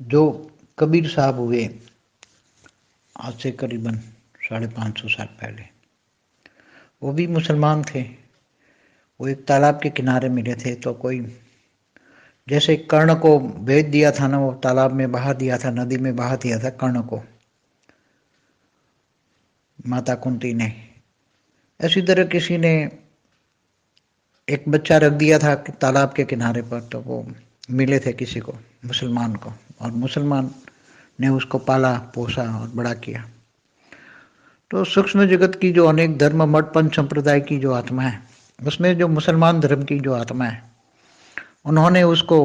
जो कबीर साहब हुए आज से करीबन 550 साल पहले, वो भी मुसलमान थे। वो एक तालाब के किनारे मिले थे, तो कोई जैसे कर्ण को भेज दिया था ना, वो तालाब में बहा दिया था, नदी में बहा दिया था कर्ण को माता कुंती ने। ऐसी तरह किसी ने एक बच्चा रख दिया था तालाब के किनारे पर, तो वो मिले थे किसी को, मुसलमान को, और मुसलमान ने उसको पाला पोसा और बड़ा किया। तो सूक्ष्म जगत की जो अनेक धर्म मठ पंच संप्रदाय की जो आत्मा है, उसमें जो मुसलमान धर्म की जो आत्मा है, उन्होंने उसको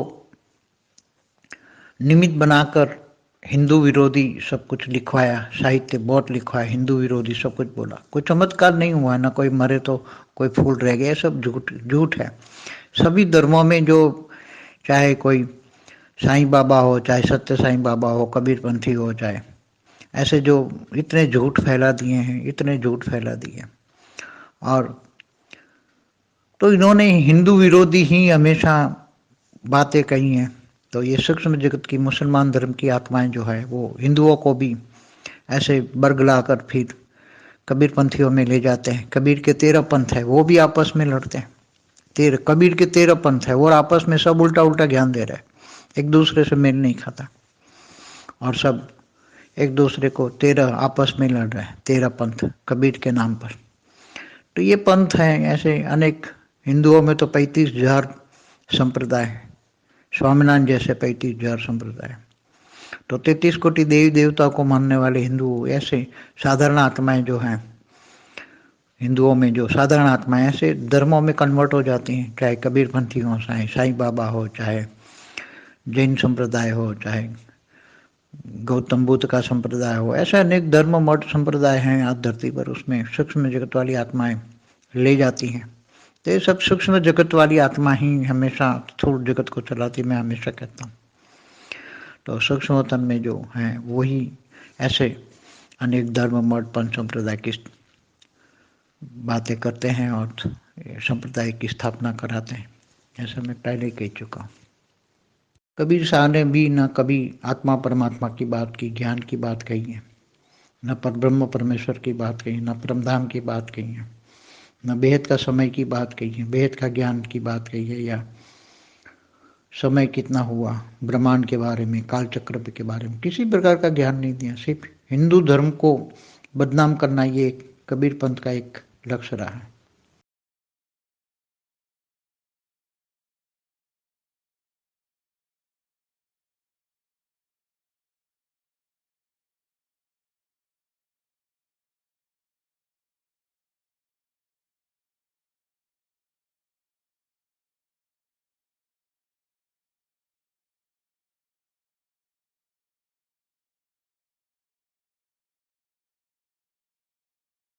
निमित्त बनाकर हिंदू विरोधी सब कुछ लिखवाया, साहित्य बहुत लिखवाया, हिंदू विरोधी सब कुछ बोला। कोई चमत्कार नहीं हुआ, ना कोई मरे तो कोई फूल रह गया, सब झूठ झूठ है। सभी धर्मों में जो, चाहे कोई साईं बाबा हो, चाहे सत्य साईं बाबा हो, कबीर पंथी हो, चाहे ऐसे जो इतने झूठ फैला दिए हैं, इतने झूठ फैला दिए। और तो इन्होंने हिंदू विरोधी ही हमेशा बातें कही हैं। तो ये सूक्ष्म जगत की मुसलमान धर्म की आत्माएं जो है, वो हिंदुओं को भी ऐसे बरगलाकर फिर कबीर पंथियों में ले जाते हैं। कबीर के 13 पंथ है, वो भी आपस में लड़ते हैं। कबीर के 13 पंथ है, और आपस में सब उल्टा उल्टा ज्ञान दे रहे हैं, एक दूसरे से मेल नहीं खाता, और सब एक दूसरे को 13 आपस में लड़ रहे हैं, 13 पंथ कबीर के नाम पर। तो ये पंथ हैं ऐसे अनेक। हिंदुओं में तो 35,000 संप्रदाय है, स्वामीनारायण जैसे 35,000 संप्रदाय। तो 33 कोटि देवी देवता को मानने वाले हिंदू ऐसे साधारण आत्माएं जो हैं, हिंदुओं में जो साधारण आत्माएं ऐसे धर्मों में कन्वर्ट हो जाती हैं, चाहे कबीर पंथी हो, चाहे साईं बाबा हो, चाहे जैन संप्रदाय हो, चाहे गौतम बुद्ध का संप्रदाय हो। ऐसे अनेक धर्म मठ संप्रदाय हैं आज धरती पर, उसमें सूक्ष्म जगत वाली आत्माएं ले जाती हैं। तो ये सब सूक्ष्म जगत वाली आत्मा ही हमेशा स्थूल जगत को चलाती, मैं हमेशा कहता हूँ। तो सूक्ष्म तन में जो है वही ऐसे अनेक धर्म मठ पंच संप्रदाय की बातें करते हैं और संप्रदाय की स्थापना कराते हैं। ऐसा मैं पहले कह चुका हूँ। कबीर साहब ने भी न कभी आत्मा परमात्मा की बात की, ज्ञान की बात कही है, न पर ब्रह्म परमेश्वर की बात कही, न परमधाम की बात कही है, न बेहद का समय की बात कही है, बेहद का ज्ञान की बात कही है, या समय कितना हुआ, ब्रह्मांड के बारे में, काल चक्र के बारे में किसी प्रकार का ज्ञान नहीं दिया। सिर्फ हिंदू धर्म को बदनाम करना ये कबीर पंथ का एक लक्ष्य रहा है।